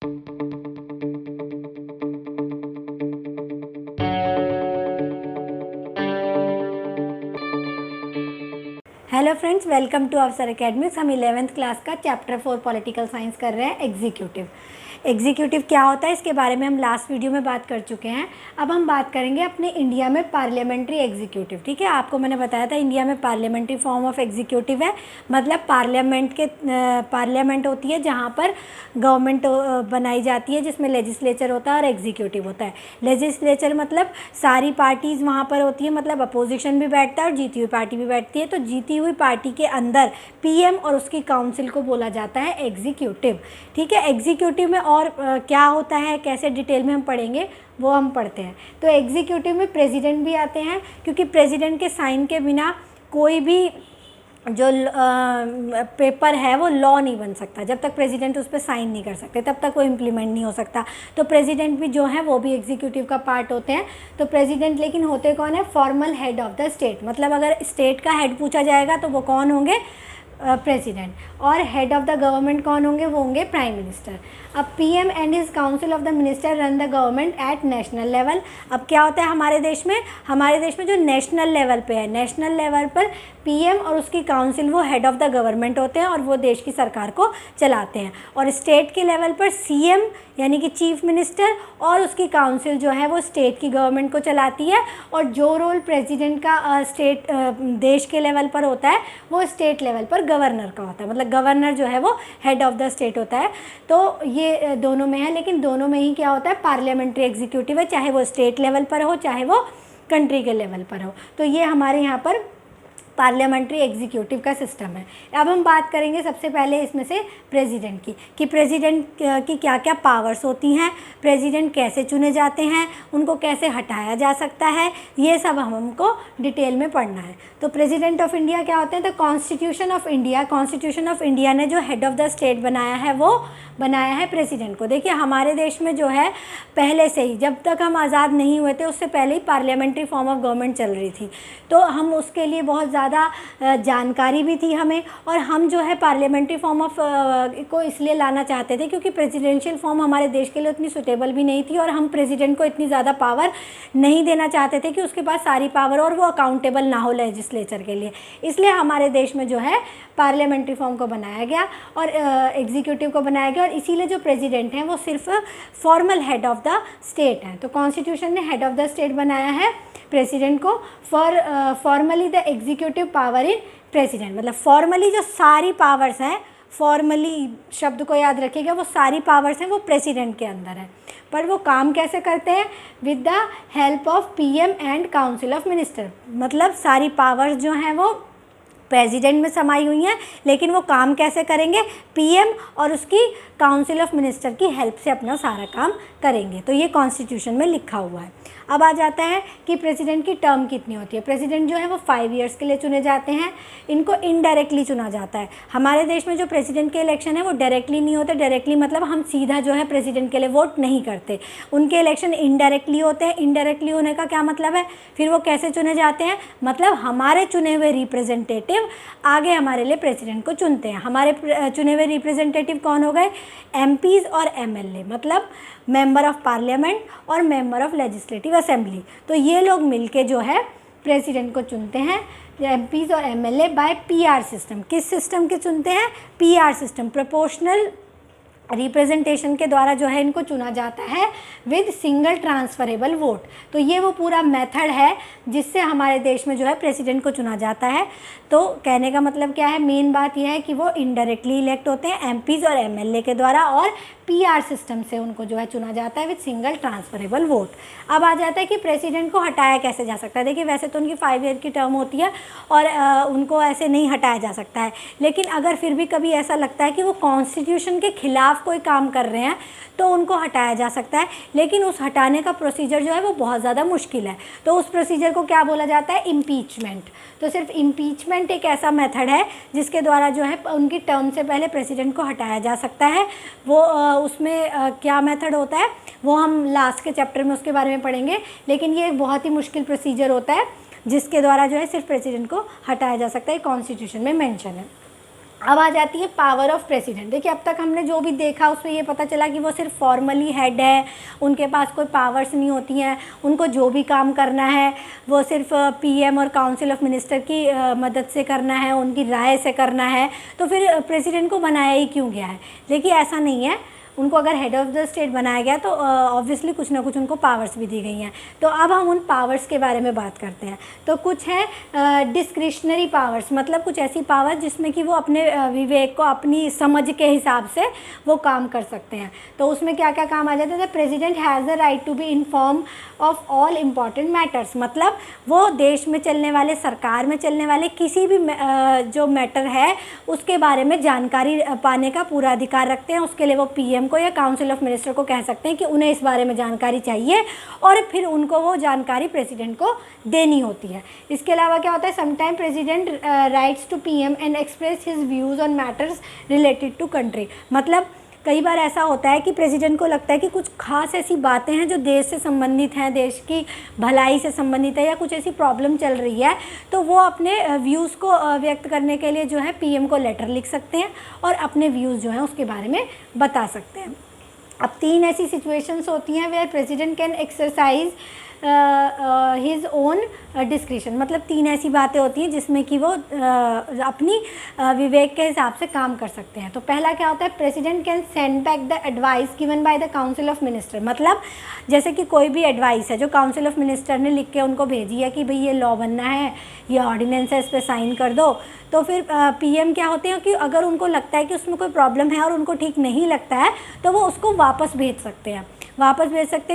Hello friends, welcome to अफसर academics. हम 11th class का चैप्टर 4 पॉलिटिकल साइंस कर रहे हैं। एग्जीक्यूटिव क्या होता है इसके बारे में हम लास्ट वीडियो में बात कर चुके हैं। अब हम बात करेंगे अपने इंडिया में पार्लियामेंट्री एग्जीक्यूटिव। ठीक है, आपको मैंने बताया था इंडिया में पार्लियामेंट्री फॉर्म ऑफ एग्जीक्यूटिव है, मतलब पार्लियामेंट होती है जहाँ पर गवर्नमेंट बनाई जाती है, जिसमें लेजिस्लेचर होता है और एग्जीक्यूटिव होता है। लेजिस्लेचर मतलब सारी पार्टीज़ वहाँ पर होती है, मतलब अपोजिशन भी बैठता है और जीती हुई पार्टी भी बैठती है। तो जीती हुई पार्टी के अंदर पीएम और उसकी काउंसिल को बोला जाता है एग्जीक्यूटिव। ठीक है, एग्जीक्यूटिव में और क्या होता है, कैसे डिटेल में हम पढ़ेंगे वो हम पढ़ते हैं। तो एग्जीक्यूटिव में प्रेसिडेंट भी आते हैं, क्योंकि प्रेसिडेंट के साइन के बिना कोई भी जो पेपर है वो लॉ नहीं बन सकता। जब तक प्रेसिडेंट उस पर साइन नहीं कर सकते तब तक वो इम्प्लीमेंट नहीं हो सकता। तो प्रेसिडेंट भी जो है वो भी एग्जीक्यूटिव का पार्ट होते हैं। तो प्रेसिडेंट लेकिन होते कौन है? Formal head of the state, मतलब अगर स्टेट का हेड पूछा जाएगा तो वो कौन होंगे? प्रेसिडेंट। और हेड ऑफ द गवर्नमेंट कौन होंगे? वो होंगे प्राइम मिनिस्टर। अब PM and his council of the minister run the government at national level. अब क्या होता है हमारे देश में जो नेशनल लेवल पे है, नेशनल लेवल पर पीएम और उसकी काउंसिल वो हेड ऑफ द गवर्नमेंट होते हैं और वो देश की सरकार को चलाते हैं। और स्टेट के लेवल पर सीएम यानी कि चीफ मिनिस्टर और उसकी काउंसिल जो है वो स्टेट की गवर्नमेंट को चलाती है। और जो रोल प्रेसिडेंट का देश के लेवल पर होता है वो स्टेट लेवल पर गवर्नर का होता है, मतलब गवर्नर जो है वो हेड ऑफ द स्टेट होता है। तो ये दोनों में है, लेकिन दोनों में ही क्या होता है? पार्लियामेंट्री एग्जीक्यूटिव है, चाहे वो स्टेट लेवल पर हो चाहे वो कंट्री के लेवल पर हो। तो ये हमारे यहाँ पर पार्लियामेंट्री एग्जीक्यूटिव का सिस्टम है। अब हम बात करेंगे सबसे पहले इसमें से प्रेसिडेंट की, कि प्रेसिडेंट की क्या क्या पावर्स होती हैं, प्रेसिडेंट कैसे चुने जाते हैं, उनको कैसे हटाया जा सकता है, ये सब हमको डिटेल में पढ़ना है। तो प्रेसिडेंट ऑफ इंडिया क्या होते हैं? तो कॉन्स्टिट्यूशन ऑफ इंडिया ने जो हेड ऑफ द स्टेट बनाया है वो बनाया है प्रेसिडेंट को। देखिए हमारे देश में जो है पहले से ही, जब तक हम आज़ाद नहीं हुए थे उससे पहले ही पार्लियामेंट्री फॉर्म ऑफ गवर्नमेंट चल रही थी। तो हम उसके लिए बहुत ज़्यादा जानकारी भी थी हमें, और हम जो है पार्लियामेंट्री फॉर्म ऑफ को इसलिए लाना चाहते थे क्योंकि प्रेसिडेंशियल फॉर्म हमारे देश के लिए उतनी सुटेबल भी नहीं थी, और हम प्रेसिडेंट को इतनी ज़्यादा पावर नहीं देना चाहते थे कि उसके पास सारी पावर और वो अकाउंटेबल ना हो लेजिस्लेचर के लिए। इसलिए हमारे देश में जो है पार्लियामेंट्री फॉर्म को बनाया गया और एग्जीक्यूटिव को बनाया गया, और इसीलिए जो प्रेसिडेंट हैं वो सिर्फ formal head of the state हैं। तो कॉन्स्टिट्यूशन ने हेड ऑफ द स्टेट बनाया है प्रेसिडेंट को। Formally the executive power in president, मतलब फॉर्मली जो सारी पावर्स हैं, फॉर्मली शब्द को याद रखिएगा, वो सारी पावर्स हैं वो प्रेसिडेंट के अंदर है। पर वो काम कैसे करते हैं? With the help of PM and council of minister, मतलब सारी पावर्स जो हैं वो प्रेसिडेंट में समाई हुई हैं, लेकिन वो काम कैसे करेंगे? पीएम और उसकी काउंसिल ऑफ मिनिस्टर की हेल्प से अपना सारा काम करेंगे। तो ये कॉन्स्टिट्यूशन में लिखा हुआ है। अब आ जाता है कि प्रेसिडेंट की टर्म कितनी होती है। प्रेसिडेंट जो है वो 5 ईयर्स के लिए चुने जाते हैं। इनको इनडायरेक्टली चुना जाता है। हमारे देश में जो प्रेसिडेंट के इलेक्शन है वो डायरेक्टली नहीं होते। डायरेक्टली मतलब हम सीधा जो है प्रेसिडेंट के लिए वोट नहीं करते, उनके इलेक्शन इनडायरेक्टली होते हैं। इनडायरेक्टली होने का क्या मतलब है? फिर वो कैसे चुने जाते हैं? मतलब हमारे चुने हुए रिप्रेजेंटेटिव आगे हमारे लिए प्रेसिडेंट को चुनते हैं। हमारे चुने हुए रिप्रेजेंटेटिव कौन हो गए? एमपीज़ और एमएलए, मतलब मेंबर ऑफ पार्लियामेंट और मेंबर ऑफ लेजिस्लेटिव असेंबली। तो ये लोग मिलके जो है प्रेसिडेंट को चुनते हैं, एमपीज़ और एमएलए बाय पीआर सिस्टम। किस सिस्टम के चुनते हैं? पीआर सिस्टम, प्रोपोर्शनल रिप्रेजेंटेशन के द्वारा जो है इनको चुना जाता है विद सिंगल ट्रांसफरेबल वोट। तो ये वो पूरा मेथड है जिससे हमारे देश में जो है प्रेसिडेंट को चुना जाता है। तो कहने का मतलब क्या है? मेन बात यह है कि वो इनडायरेक्टली इलेक्ट होते हैं एमपीज़ और एमएलए के द्वारा, और पीआर सिस्टम से उनको जो है चुना जाता है विद सिंगल ट्रांसफरेबल वोट। अब आ जाता है कि प्रेसिडेंट को हटाया कैसे जा सकता है। देखिए वैसे तो उनकी 5 ईयर की टर्म होती है और उनको ऐसे नहीं हटाया जा सकता है, लेकिन अगर फिर भी कभी ऐसा लगता है कि वो कॉन्स्टिट्यूशन के खिलाफ कोई काम कर रहे हैं तो उनको हटाया जा सकता है। लेकिन उस हटाने का प्रोसीजर जो है वो बहुत ज़्यादा मुश्किल है। तो उस प्रोसीजर को क्या बोला जाता है? इम्पीचमेंट। तो सिर्फ इम्पीचमेंट एक ऐसा मेथड है जिसके द्वारा जो है उनकी टर्म से पहले प्रेसिडेंट को हटाया जा सकता है। वो उसमें क्या मेथड होता है वो हम लास्ट के चैप्टर में उसके बारे में पढ़ेंगे, लेकिन ये एक बहुत ही मुश्किल प्रोसीजर होता है जिसके द्वारा जो है सिर्फ प्रेसिडेंट को हटाया जा सकता है। कॉन्स्टिट्यूशन में मेंशन है। अब आ जाती है पावर ऑफ प्रेसिडेंट। देखिए अब तक हमने जो भी देखा उसमें ये पता चला कि वो सिर्फ फॉर्मली हेड है, उनके पास कोई पावर्स नहीं होती हैं, उनको जो भी काम करना है वो सिर्फ पीएम और काउंसिल ऑफ मिनिस्टर की मदद से करना है, उनकी राय से करना है। तो फिर प्रेसिडेंट को बनाया ही क्यों गया है? देखिए ऐसा नहीं है, उनको अगर हेड ऑफ़ द स्टेट बनाया गया तो ऑब्वियसली कुछ ना कुछ उनको पावर्स भी दी गई हैं। तो अब हम उन पावर्स के बारे में बात करते हैं। तो कुछ है डिस्क्रिशनरी पावर्स, मतलब कुछ ऐसी पावर जिसमें कि वो अपने विवेक को, अपनी समझ के हिसाब से वो काम कर सकते हैं। तो उसमें क्या क्या काम आ जाते हैं? President has the right to be inform of all important matters, मतलब वो देश में चलने वाले, सरकार में चलने वाले किसी भी जो मैटर है उसके बारे में जानकारी पाने का पूरा अधिकार रखते हैं। उसके लिए वो पीएम को या काउंसिल ऑफ मिनिस्टर को कह सकते हैं कि उन्हें इस बारे में जानकारी चाहिए और फिर उनको वो जानकारी प्रेसिडेंट को देनी होती है। इसके अलावा क्या होता है? Sometime president writes to PM and express his views on matters related to country, मतलब कई बार ऐसा होता है कि प्रेसिडेंट को लगता है कि कुछ खास ऐसी बातें हैं जो देश से संबंधित हैं, देश की भलाई से संबंधित है, या कुछ ऐसी प्रॉब्लम चल रही है, तो वो अपने व्यूज़ को व्यक्त करने के लिए जो है पीएम को लेटर लिख सकते हैं और अपने व्यूज़ जो हैं उसके बारे में बता सकते हैं। अब 3 ऐसी सिचुएशंस होती हैं where president can exercise his own discretion, मतलब 3 ऐसी बातें होती हैं जिसमें कि वो अपनी विवेक के हिसाब से काम कर सकते हैं। तो पहला क्या होता है? President can send back the advice given by the council of minister, मतलब जैसे कि कोई भी एडवाइस है जो काउंसिल ऑफ मिनिस्टर ने लिख के उनको भेजी है कि भाई ये लॉ बनना है, ये ऑर्डिनेंस है, इस पर साइन कर दो, तो फिर पीएम क्या होते हैं कि अगर उनको लगता है कि उसमें कोई प्रॉब्लम है और उनको ठीक नहीं लगता है तो वो उसको वापस भेज सकते हैं,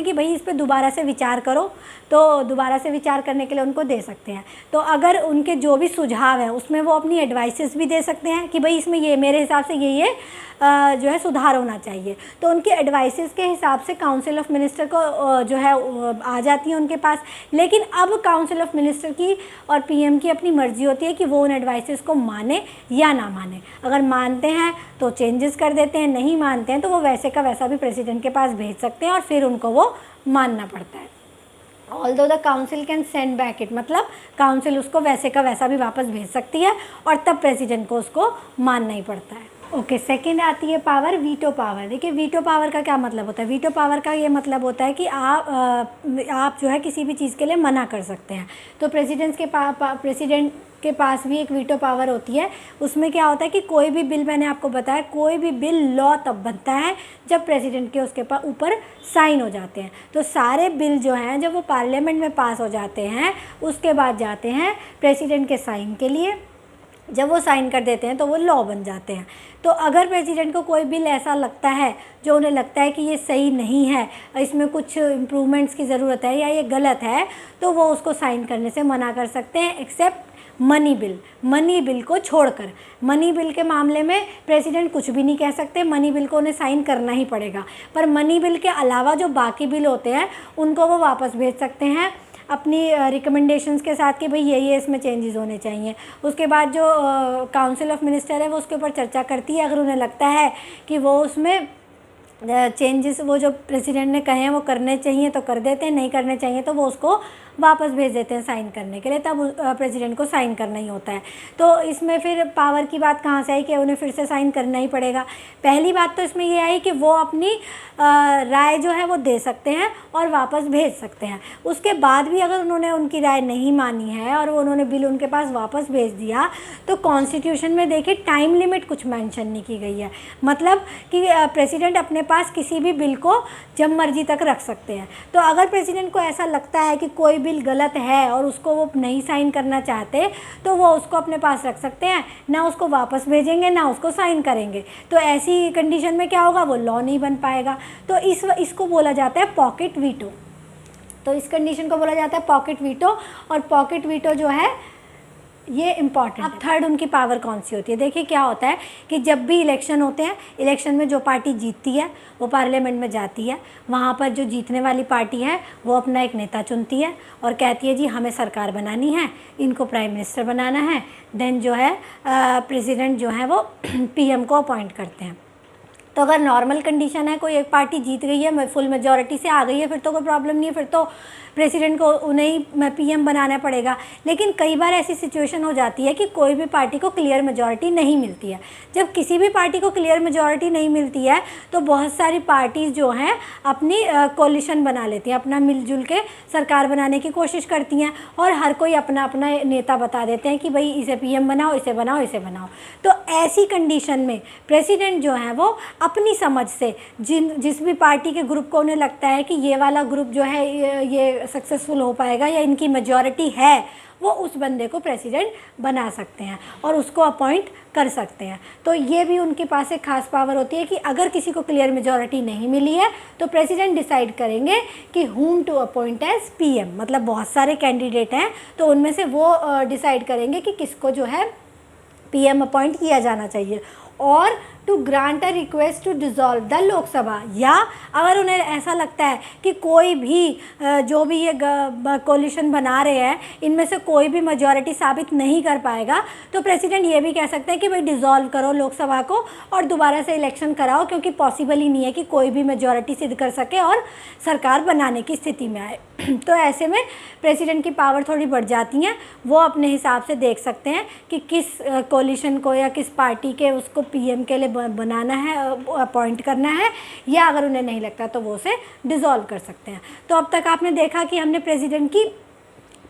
कि भाई इस पे दोबारा से विचार करो, तो दोबारा से विचार करने के लिए उनको दे सकते हैं। तो अगर उनके जो भी सुझाव हैं उसमें वो अपनी एडवाइसेस भी दे सकते हैं कि भाई इसमें ये मेरे हिसाब से ये जो है सुधार होना चाहिए। तो उनके एडवाइसेस के हिसाब से काउंसिल ऑफ मिनिस्टर को जो है आ जाती है उनके पास। लेकिन अब काउंसिल ऑफ मिनिस्टर की और पीएम की अपनी मर्जी होती है कि वो उन एडवाइसेस को माने या ना माने। अगर मानते हैं तो चेंजेस कर देते हैं, नहीं मानते हैं तो वो वैसे का वैसा भी प्रेसिडेंट के पास भेज सकते हैं और फिर उनको वो मानना पड़ता है। Although the council can send back it, मतलब काउंसिल उसको वैसे का वैसा भी वापस भेज सकती है और तब प्रेसिडेंट को उसको मानना ही पड़ता है। ओके, सेकंड आती है पावर वीटो पावर। देखिए वीटो पावर का क्या मतलब होता है? वीटो पावर का ये मतलब होता है कि आप जो है किसी भी चीज़ के लिए मना कर सकते हैं। तो प्रेसिडेंट के पास भी एक वीटो पावर होती है। उसमें क्या होता है कि कोई भी बिल, मैंने आपको बताया, कोई भी बिल लॉ तब बनता है जब प्रेसिडेंट के उसके ऊपर साइन हो जाते हैं। तो सारे बिल जो हैं जब वो पार्लियामेंट में पास हो जाते हैं उसके बाद जाते हैं प्रेसिडेंट के साइन के लिए। जब वो साइन कर देते हैं तो वो लॉ बन जाते हैं। तो अगर प्रेसिडेंट को कोई बिल ऐसा लगता है जो उन्हें लगता है कि ये सही नहीं है, इसमें कुछ इम्प्रूवमेंट्स की ज़रूरत है या ये गलत है, तो वो उसको साइन करने से मना कर सकते हैं, एक्सेप्ट मनी बिल को छोड़कर। मनी बिल के मामले में प्रेसिडेंट कुछ भी नहीं कह सकते, मनी बिल को उन्हें साइन करना ही पड़ेगा। पर मनी बिल के अलावा जो बाकी बिल होते हैं उनको वो वापस भेज सकते हैं अपनी रिकमेंडेशंस के साथ कि भाई ये इसमें चेंजेस होने चाहिए। उसके बाद जो काउंसिल ऑफ मिनिस्टर है वो उसके ऊपर चर्चा करती है। अगर उन्हें लगता है कि वो उसमें चेंजेस वो जो प्रेसिडेंट ने कहे हैं वो करने चाहिए तो कर देते हैं, नहीं करने चाहिए तो वो उसको वापस भेज देते हैं साइन करने के लिए। तब प्रेसिडेंट को साइन करना ही होता है। तो इसमें फिर पावर की बात कहाँ से आई कि उन्हें फिर से साइन करना ही पड़ेगा? पहली बात तो इसमें ये आई कि वो अपनी राय जो है वो दे सकते हैं और वापस भेज सकते हैं। उसके बाद भी अगर उन्होंने उनकी राय नहीं मानी है और उन्होंने बिल उनके पास वापस भेज दिया तो कॉन्स्टिट्यूशन में देखिए टाइम लिमिट कुछ मेंशन नहीं की गई है। मतलब कि प्रेसिडेंट अपने पास किसी भी बिल को जब मर्जी तक रख सकते हैं। तो अगर प्रेसिडेंट को ऐसा लगता है कि कोई बिल गलत है और उसको वो नहीं साइन करना चाहते तो वो उसको अपने पास रख सकते हैं, ना उसको वापस भेजेंगे ना उसको साइन करेंगे। तो ऐसी कंडीशन में क्या होगा? वो लॉ नहीं बन पाएगा। तो इसको बोला जाता है पॉकेट वीटो। तो इस कंडीशन को बोला जाता है पॉकेट वीटो। और पॉकेट वीटो जो है ये इम्पॉर्टेंट। अब थर्ड उनकी पावर कौन सी होती है? देखिए क्या होता है कि जब भी इलेक्शन होते हैं, इलेक्शन में जो पार्टी जीतती है वो पार्लियामेंट में जाती है। वहाँ पर जो जीतने वाली पार्टी है वो अपना एक नेता चुनती है और कहती है जी हमें सरकार बनानी है, इनको प्राइम मिनिस्टर बनाना है। देन जो है प्रेसिडेंट जो है वो पीएम को अपॉइंट करते हैं। तो अगर नॉर्मल कंडीशन है, कोई एक पार्टी जीत गई है, फुल मेजॉरिटी से आ गई है, फिर तो कोई प्रॉब्लम नहीं है, फिर तो प्रेसिडेंट को उन्हें ही पीएम बनाना पड़ेगा। लेकिन कई बार ऐसी सिचुएशन हो जाती है कि कोई भी पार्टी को क्लियर मेजॉरिटी नहीं मिलती है। जब किसी भी पार्टी को क्लियर मेजॉरिटी नहीं मिलती है तो बहुत सारी पार्टीज़ जो हैं अपनी कोलिशन बना लेती हैं, अपना मिलजुल के सरकार बनाने की कोशिश करती हैं, और हर कोई अपना अपना नेता बता देते हैं कि भाई इसे पीएम बनाओ, इसे बनाओ, इसे बनाओ। तो ऐसी कंडीशन में प्रेसिडेंट जो है वो अपनी समझ से जिस भी पार्टी के ग्रुप को उन्हें लगता है कि ये वाला ग्रुप जो है ये सक्सेसफुल हो पाएगा या इनकी मेजॉरिटी है, वो उस बंदे को प्रेसिडेंट बना सकते हैं और उसको अपॉइंट कर सकते हैं। तो ये भी उनके पास एक खास पावर होती है कि अगर किसी को क्लियर मेजॉरिटी नहीं मिली है तो प्रेसिडेंट डिसाइड करेंगे कि whom to appoint as PM, मतलब बहुत सारे कैंडिडेट हैं तो उनमें से वो डिसाइड करेंगे कि किसको जो है पीएम अपॉइंट किया जाना चाहिए। और to grant a request to dissolve the Lok Sabha, या अगर उन्हें ऐसा लगता है कि कोई भी जो भी ये कोलिशन बना रहे हैं इनमें से कोई भी मेजॉरिटी साबित नहीं कर पाएगा तो प्रेसिडेंट ये भी कह सकते हैं कि भाई डिसॉल्व करो लोकसभा को और दोबारा से इलेक्शन कराओ, क्योंकि पॉसिबल ही नहीं है कि कोई भी मेजॉरिटी सिद्ध कर सके और सरकार बनाने की स्थिति में आए। तो ऐसे में प्रेसिडेंट की पावर थोड़ी बढ़ जाती हैं, वो अपने हिसाब से देख सकते हैं कि किस कोलिशन को या किस पार्टी के उसको पीएम के लिए बनाना है, अपॉइंट करना है, या अगर उन्हें नहीं लगता तो वो उसे डिसॉल्व कर सकते हैं। तो अब तक आपने देखा कि हमने प्रेसिडेंट की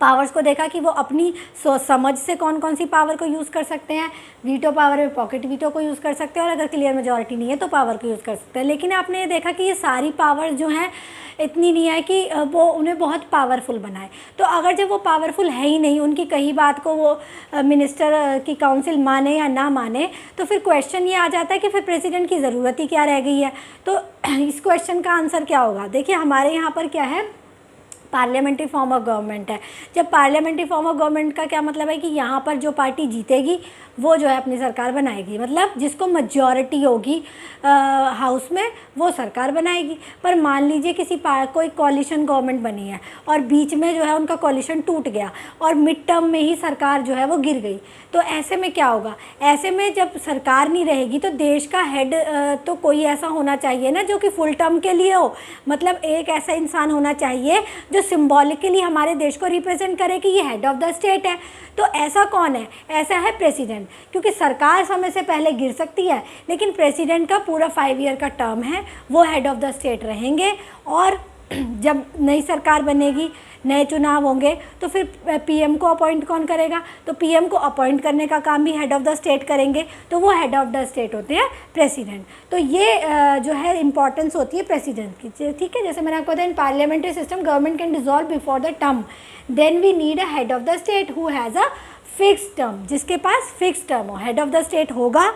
पावर्स को देखा कि वो अपनी समझ से कौन कौन सी पावर को यूज़ कर सकते हैं। वीटो पावर में पॉकेट वीटो को यूज़ कर सकते हैं और अगर क्लियर मेजॉरिटी नहीं है तो पावर को यूज़ कर सकते हैं। लेकिन आपने ये देखा कि ये सारी पावर जो हैं इतनी नहीं है कि वो उन्हें बहुत पावरफुल बनाए। तो अगर जब वो पावरफुल है ही नहीं, उनकी कही बात को वो मिनिस्टर की काउंसिल माने या ना माने, तो फिर क्वेश्चन ये आ जाता है कि फिर प्रेसिडेंट की ज़रूरत ही क्या रह गई है। तो इस क्वेश्चन का आंसर क्या होगा? देखिए हमारे यहाँ पर क्या है, पार्लियामेंट्री फॉर्म ऑफ गवर्नमेंट है। जब पार्लियामेंट्री फॉर्म ऑफ गवर्नमेंट का क्या मतलब है कि यहाँ पर जो पार्टी जीतेगी वो जो है अपनी सरकार बनाएगी, मतलब जिसको मेजॉरिटी होगी हाउस में वो सरकार बनाएगी। पर मान लीजिए कोई कॉलिशन गवर्नमेंट बनी है और बीच में जो है उनका कॉलिशन टूट गया और मिड टर्म में ही सरकार जो है वो गिर गई, तो ऐसे में क्या होगा? ऐसे में जब सरकार नहीं रहेगी तो देश का हेड तो कोई ऐसा होना चाहिए ना जो कि फुल टर्म के लिए हो, मतलब एक ऐसा इंसान होना चाहिए जो सिंबॉलिकली हमारे देश को रिप्रेजेंट करे कि ये हेड ऑफ द स्टेट है। तो ऐसा कौन है? ऐसा है प्रेसिडेंट, क्योंकि सरकार समय से पहले गिर सकती है लेकिन प्रेसिडेंट का पूरा 5 ईयर का टर्म है, वो हेड ऑफ द स्टेट रहेंगे। और जब नई सरकार बनेगी, नए चुनाव होंगे, तो फिर पीएम को अपॉइंट कौन करेगा? तो पीएम को अपॉइंट करने का काम भी हेड ऑफ द स्टेट करेंगे, तो वो हेड ऑफ द स्टेट होते हैं प्रेसिडेंट। तो ये जो है इंपॉर्टेंस होती है प्रेसिडेंट की, ठीक है। जैसे मैंने आपको बताया, in parliamentary system government can dissolve before the term, then we need a head of the state who has a fix term, जिसके पास फिक्स टर्म हो। हेड ऑफ द स्टेट होगा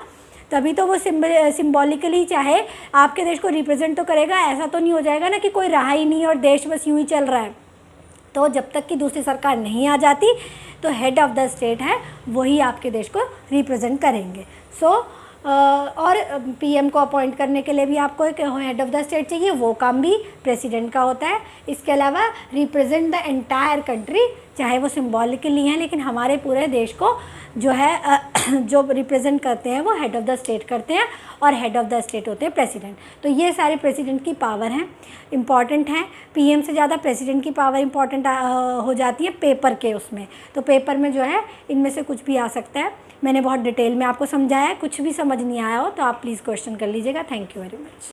तभी तो वो सिंबॉलिकली चाहे आपके देश को रिप्रेजेंट तो करेगा, ऐसा तो नहीं हो जाएगा ना कि कोई रहा ही नहीं और देश बस यूँ ही चल रहा है। तो जब तक कि दूसरी सरकार नहीं आ जाती तो हेड ऑफ द स्टेट है वही आपके देश को रिप्रेजेंट करेंगे। और पीएम को अपॉइंट करने के लिए भी आपको एक हेड ऑफ द स्टेट चाहिए, वो काम भी प्रेसिडेंट का होता है। इसके अलावा रिप्रेजेंट द एंटायर कंट्री, चाहे वो सिंबॉलिकली हैं लेकिन हमारे पूरे देश को जो है जो रिप्रेजेंट करते हैं वो हेड ऑफ द स्टेट करते हैं और हेड ऑफ द स्टेट होते हैं प्रेसिडेंट। तो ये सारे प्रेसिडेंट की पावर हैं, इम्पॉर्टेंट हैं। पीएम से ज़्यादा प्रेसिडेंट की पावर इम्पॉर्टेंट हो जाती है पेपर के उसमें। तो पेपर में जो है इनमें से कुछ भी आ सकता है। मैंने बहुत डिटेल में आपको समझाया है, कुछ भी समझ नहीं आया हो तो आप प्लीज़ क्वेश्चन कर लीजिएगा। Thank you very much.